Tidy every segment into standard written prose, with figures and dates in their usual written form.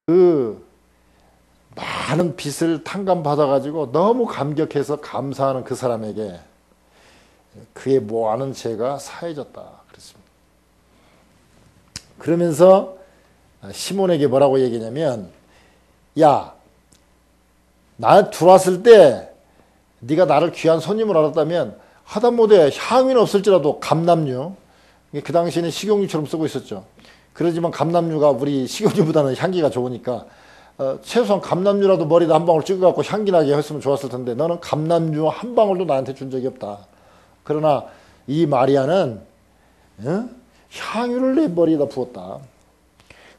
그 많은 빚을 탕감받아가지고 너무 감격해서 감사하는 그 사람에게 그의 모아는 죄가 사해졌다 그랬습니다. 그러면서 시몬에게 뭐라고 얘기냐면, 야, 나 들어왔을 때 네가 나를 귀한 손님으로 알았다면 하다못해 향유는 없을지라도 감람류, 그 당시에는 식용유처럼 쓰고 있었죠. 그러지만 감람류가 우리 식용유보다는 향기가 좋으니까 최소한 감람류라도 머리에다 한 방울 찍어갖고 향기나게 했으면 좋았을 텐데 너는 감람류 한 방울도 나한테 준 적이 없다. 그러나 이 마리아는 향유를 내 머리에다 부었다.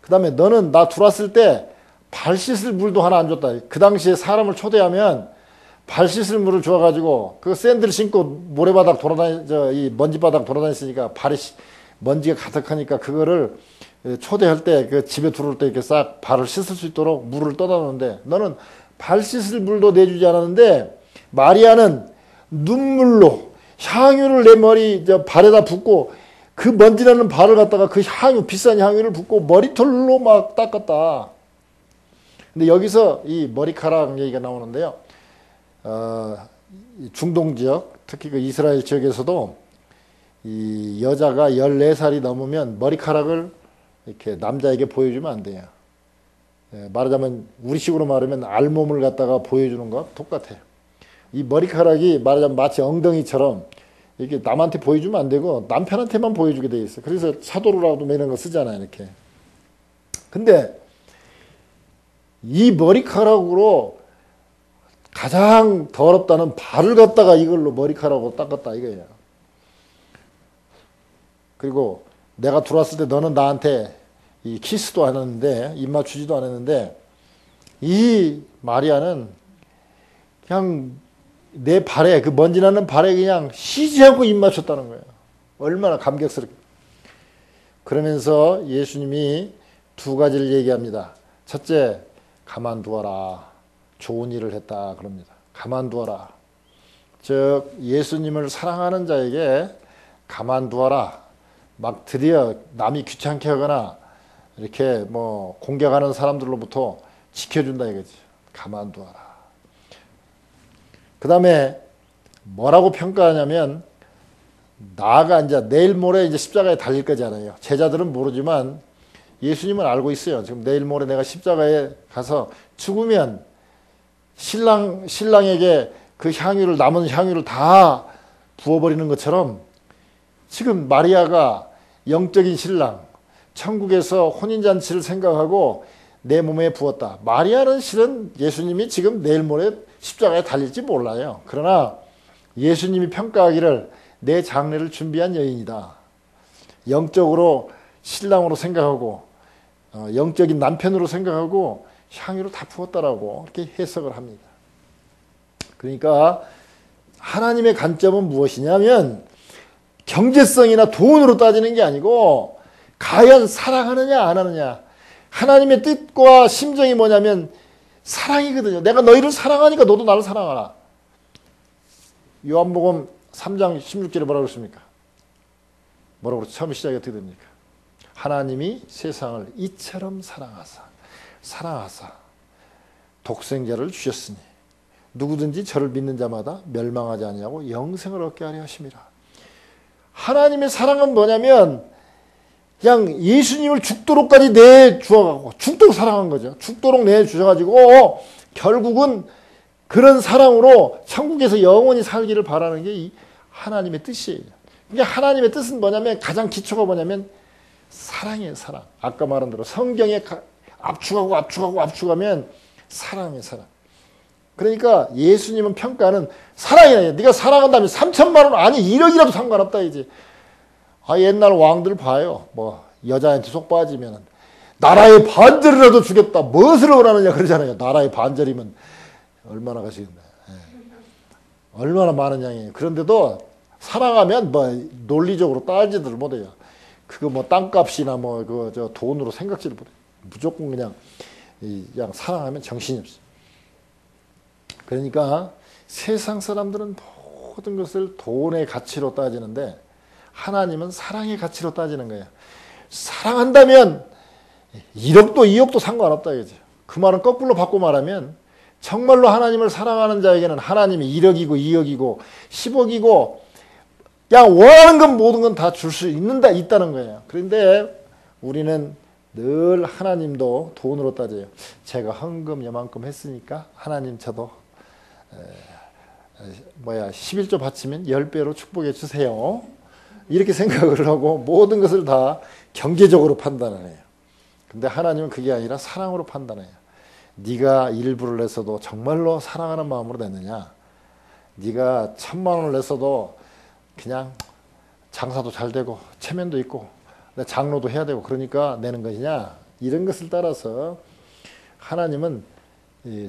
그 다음에 너는 나 들어왔을 때 발 씻을 물도 하나 안 줬다. 그 당시에 사람을 초대하면 발 씻을 물을 줘가지고 그 샌들 신고 모래바닥 이 먼지바닥 돌아다녔으니까 발에 먼지가 가득하니까 그거를 초대할 때 그 집에 들어올 때 이렇게 싹 발을 씻을 수 있도록 물을 떠다 놓는데 너는 발 씻을 물도 내주지 않았는데 마리아는 눈물로 향유를 내 머리 발에다 붓고 그 먼지나는 발을 갖다가 그 향유 비싼 향유를 붓고 머리털로 막 닦았다. 근데 여기서 이 머리카락 얘기가 나오는데요. 중동 지역, 특히 그 이스라엘 지역에서도 이 여자가 14살이 넘으면 머리카락을 이렇게 남자에게 보여주면 안 돼요. 말하자면 우리식으로 말하면 알몸을 갖다가 보여주는 거 똑같아요. 이 머리카락이 말하자면 마치 엉덩이처럼 이렇게 남한테 보여주면 안 되고 남편한테만 보여주게 돼 있어요. 그래서 사도로라도 이런 거 쓰잖아요, 이렇게. 근데 이 머리카락으로 가장 더럽다는 발을 갖다가 이걸로 머리카락으로 닦았다 이거예요. 그리고 내가 들어왔을 때 너는 나한테 이 키스도 안 했는데 입 맞추지도 않았는데 이 마리아는 그냥 내 발에 그 먼지나는 발에 그냥 쉬지 않고 입 맞췄다는 거예요. 얼마나 감격스럽게. 그러면서 예수님이 두 가지를 얘기합니다. 첫째, 가만두어라. 좋은 일을 했다 그럽니다. 가만두어라. 즉 예수님을 사랑하는 자에게 가만두어라. 막 드디어 남이 귀찮게 하거나 이렇게 뭐 공격하는 사람들로부터 지켜준다 이거지. 가만두어라. 그 다음에 뭐라고 평가하냐면 나아가 이제 내일 모레 이제 십자가에 달릴 거잖아요. 제자들은 모르지만 예수님은 알고 있어요. 지금 내일 모레 내가 십자가에 가서 죽으면 신랑에게 그 향유를 남은 향유를 다 부어버리는 것처럼 지금 마리아가 영적인 신랑, 천국에서 혼인잔치를 생각하고 내 몸에 부었다. 마리아는 실은 예수님이 지금 내일 모레 십자가에 달릴지 몰라요. 그러나 예수님이 평가하기를 내 장례를 준비한 여인이다. 영적으로 신랑으로 생각하고 영적인 남편으로 생각하고 향유를 다 부었다라고 이렇게 해석을 합니다. 그러니까 하나님의 관점은 무엇이냐면 경제성이나 돈으로 따지는 게 아니고 과연 사랑하느냐 안 하느냐. 하나님의 뜻과 심정이 뭐냐면 사랑이거든요. 내가 너희를 사랑하니까 너도 나를 사랑하라. 요한복음 3장 16절에 뭐라고 그랬습니까? 뭐라고 그랬죠? 처음 시작이 어떻게 됩니까? 하나님이 세상을 이처럼 사랑하사 독생자를 주셨으니 누구든지 저를 믿는 자마다 멸망하지 아니하고 영생을 얻게 하려 하심이라. 하나님의 사랑은 뭐냐면 그냥 예수님을 죽도록까지 내주어가고 죽도록 사랑한 거죠. 죽도록 내주셔가지고 결국은 그런 사랑으로 천국에서 영원히 살기를 바라는 게 이 하나님의 뜻이에요. 그러니까 하나님의 뜻은 뭐냐면 가장 기초가 뭐냐면 사랑이에요. 사랑. 아까 말한 대로 성경에 압축하면 사랑이에요. 사랑. 그러니까 예수님은 평가는 사랑이에요. 네가 사랑한다면 3천만 원 아니 1억이라도 상관없다 이제. 옛날 왕들 봐요. 뭐 여자한테 속 빠지면 나라의 반절이라도 주겠다. 무엇을 원하느냐 그러잖아요. 나라의 반절이면 얼마나 가시겠나. 얼마나 많은 양이에요. 그런데도 사랑하면 뭐 논리적으로 따지들 못해요. 그거 뭐 땅값이나 뭐 그 저 돈으로 생각지를 못해요. 무조건 그냥 사랑하면 정신이 없어요. 그러니까 세상 사람들은 모든 것을 돈의 가치로 따지는데 하나님은 사랑의 가치로 따지는 거예요. 사랑한다면 1억도 2억도 상관없다 이거죠. 그 말은 거꾸로 바꿔 말하면 정말로 하나님을 사랑하는 자에게는 하나님이 1억이고 2억이고 10억이고 그냥 원하는 건 모든 건 다 줄 수 있다는 거예요. 그런데 우리는 늘 하나님도 돈으로 따져요. 제가 헌금 요만큼 했으니까 하나님 저도 11조 바치면 10배로 축복해 주세요. 이렇게 생각을 하고 모든 것을 다 경제적으로 판단을 해요. 근데 하나님은 그게 아니라 사랑으로 판단해요. 네가 일부를 냈어도 정말로 사랑하는 마음으로 냈느냐, 네가 1000만 원을 냈어도 그냥 장사도 잘 되고 체면도 있고 장로도 해야 되고 그러니까 내는 것이냐, 이런 것을 따라서 하나님은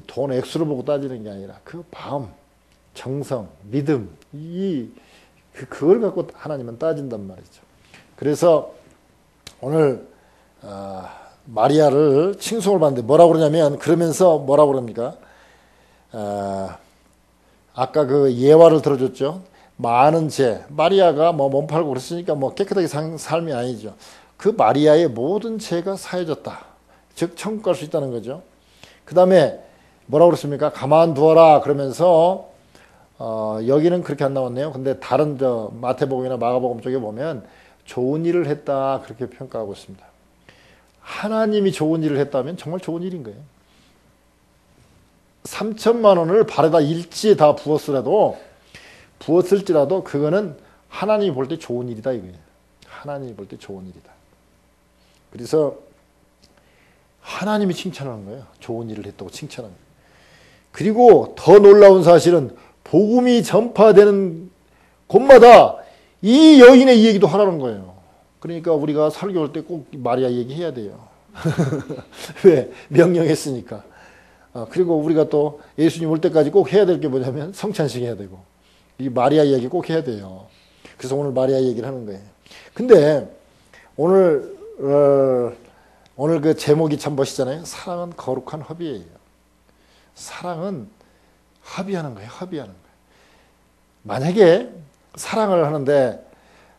돈 액수를 보고 따지는 게 아니라 그 마음, 정성, 믿음, 그걸 갖고 하나님은 따진단 말이죠. 그래서 오늘 마리아를 칭송을 받는데 뭐라고 그러냐면, 그러면서 뭐라고 그럽니까? 아까 그 예화를 들어줬죠. 많은 죄, 마리아가 몸 팔고 그랬으니까 깨끗하게 삶이 아니죠. 그 마리아의 모든 죄가 사해졌다. 즉 천국 갈 수 있다는 거죠. 그 다음에 뭐라고 그랬습니까? 가만두어라 그러면서 여기는 그렇게 안 나왔네요. 근데 다른 마태복음이나 마가복음 쪽에 보면 좋은 일을 했다 그렇게 평가하고 있습니다. 하나님이 좋은 일을 했다면 정말 좋은 일인 거예요. 3천만 원을 발에다 일지에 다 부었을지라도 그거는 하나님이 볼 때 좋은 일이다 이거예요. 하나님이 볼 때 좋은 일이다. 그래서 하나님이 칭찬하는 거예요. 좋은 일을 했다고 칭찬하는 거예요. 그리고 더 놀라운 사실은 복음이 전파되는 곳마다 이 여인의 이 얘기도 하라는 거예요. 그러니까 우리가 설교할 때 꼭 마리아 얘기해야 돼요. 왜? 명령했으니까. 그리고 우리가 또 예수님 올 때까지 꼭 해야 될 게 뭐냐면 성찬식 해야 되고 이 마리아 얘기 꼭 해야 돼요. 그래서 오늘 마리아 얘기를 하는 거예요. 근데 오늘 그 제목이 참 멋있잖아요. 사랑은 거룩한 합의예요. 사랑은 합의하는 거예요. 합의하는 거예요. 만약에 사랑을 하는데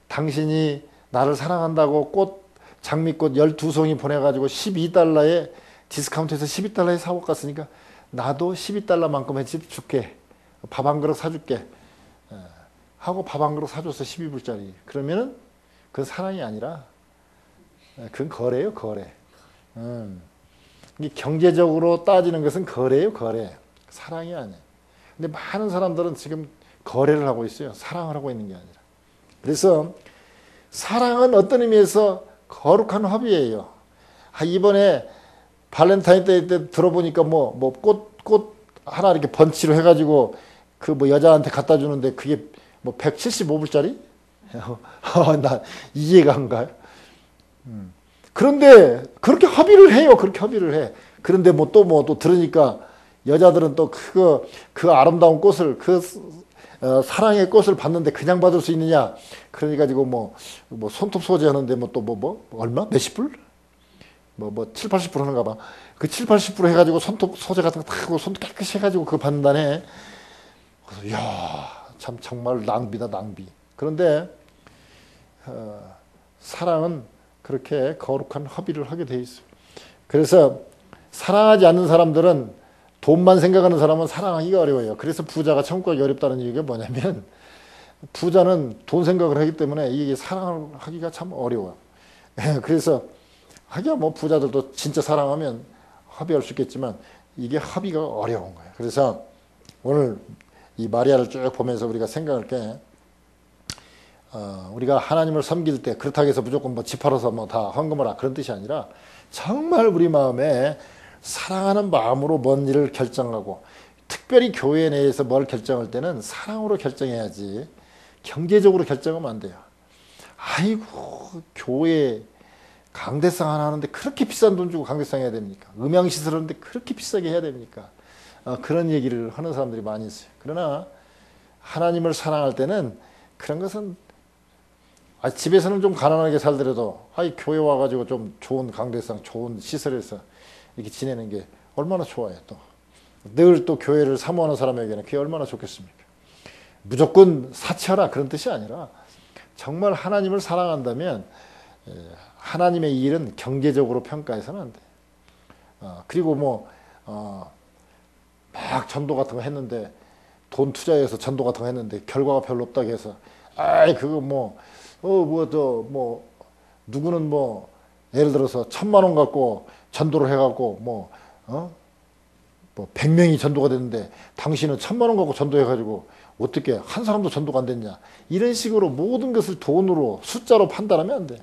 당신이 나를 사랑한다고 장미꽃 12송이 보내가지고 12달러에 디스카운트해서 12달러에 사고 갔으니까 나도 12달러만큼 해서 줄게. 밥 한 그릇 사줄게. 하고 밥 한 그릇 사줬어. 12불짜리. 그러면은 그건 사랑이 아니라 그건 거래예요. 거래. 경제적으로 따지는 것은 거래예요. 거래. 사랑이 아니에요. 근데 많은 사람들은 지금 거래를 하고 있어요. 사랑을 하고 있는 게 아니라. 그래서 사랑은 어떤 의미에서 거룩한 합의예요. 이번에 발렌타인데이 때 들어보니까 꽃 하나 이렇게 번치로 해가지고 여자한테 갖다 주는데 그게 175불짜리? 나 이해가 안 가요. 그런데 그렇게 합의를 해요. 그렇게 합의를 해. 그런데 또 들으니까 여자들은 또 그 아름다운 꽃을 사랑의 꽃을 받는데 그냥 받을 수 있느냐? 그러니까 지금 손톱 소재 하는데 얼마? 몇십 불? 7, 80불 하는가 봐. 그 7, 80불 해가지고 손톱 소재 같은 거 다 하고 손톱 깨끗이 해가지고 그거 받는다네. 그래서 이야, 참 정말 낭비다, 낭비. 그런데 사랑은 그렇게 거룩한 합의를 하게 돼 있어요. 그래서 사랑하지 않는 사람들은, 돈만 생각하는 사람은 사랑하기가 어려워요. 그래서 부자가 천국 가기 어렵다는 얘기가 뭐냐면, 부자는 돈 생각을 하기 때문에 이게 사랑을 하기가 참 어려워요. 그래서 하기야 부자들도 진짜 사랑하면 합의할 수 있겠지만 이게 합의가 어려운 거예요. 그래서 오늘 이 마리아를 쭉 보면서 우리가 생각할 게, 우리가 하나님을 섬길 때 그렇다고 해서 무조건 집 팔아서 다 헌금하라 그런 뜻이 아니라 정말 우리 마음에 사랑하는 마음으로 뭔 일을 결정하고, 특별히 교회 내에서 뭘 결정할 때는 사랑으로 결정해야지 경제적으로 결정하면 안 돼요. 아이고, 교회 강대상 하나 하는데 그렇게 비싼 돈 주고 강대상 해야 됩니까? 음향시설 하는데 그렇게 비싸게 해야 됩니까? 그런 얘기를 하는 사람들이 많이 있어요. 그러나 하나님을 사랑할 때는 그런 것은, 집에서는 좀 가난하게 살더라도 교회 와가지고 좀 좋은 강대상, 좋은 시설에서 이렇게 지내는 게 얼마나 좋아요. 또 늘 또 교회를 사모하는 사람에게는 그게 얼마나 좋겠습니까? 무조건 사치하라 그런 뜻이 아니라 정말 하나님을 사랑한다면 하나님의 일은 경제적으로 평가해서는 안 돼. 그리고 막 전도 같은 거 했는데, 돈 투자해서 전도 같은 거 했는데 결과가 별로 없다고 해서 그거 누구는 예를 들어서 1,000,000원 갖고 전도를 해갖고 100명이 전도가 됐는데 당신은 1,000,000원 갖고 전도해가지고 어떻게 한 사람도 전도가 안 됐냐, 이런 식으로 모든 것을 돈으로 숫자로 판단하면 안 돼.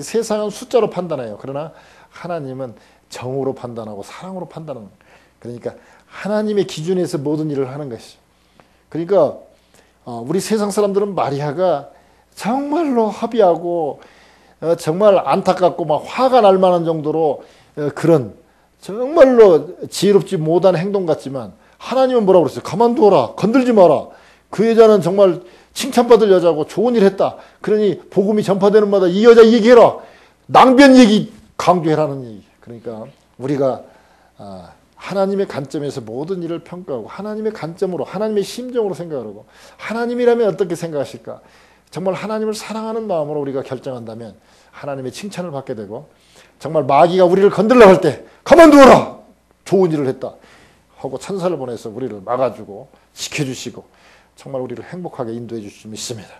세상은 숫자로 판단해요. 그러나 하나님은 정으로 판단하고 사랑으로 판단하는 거예요. 그러니까 하나님의 기준에서 모든 일을 하는 것이죠. 그러니까 우리 세상 사람들은 마리아가 정말로 합의하고 정말 안타깝고 막 화가 날 만한 정도로 그런 정말로 지혜롭지 못한 행동 같지만, 하나님은 뭐라고 그랬어요? 가만두어라, 건들지 마라. 그 여자는 정말 칭찬받을 여자고 좋은 일 했다. 그러니 복음이 전파되는 마다 이 여자 얘기해라. 낭변 얘기 강조해라는 얘기. 그러니까 우리가 하나님의 관점에서 모든 일을 평가하고 하나님의 관점으로, 하나님의 심정으로 생각하고, 하나님이라면 어떻게 생각하실까? 정말 하나님을 사랑하는 마음으로 우리가 결정한다면 하나님의 칭찬을 받게 되고, 정말 마귀가 우리를 건들려고 할 때 가만두어라, 좋은 일을 했다 하고 천사를 보내서 우리를 막아주고 지켜주시고 정말 우리를 행복하게 인도해 주실 수 믿습니다.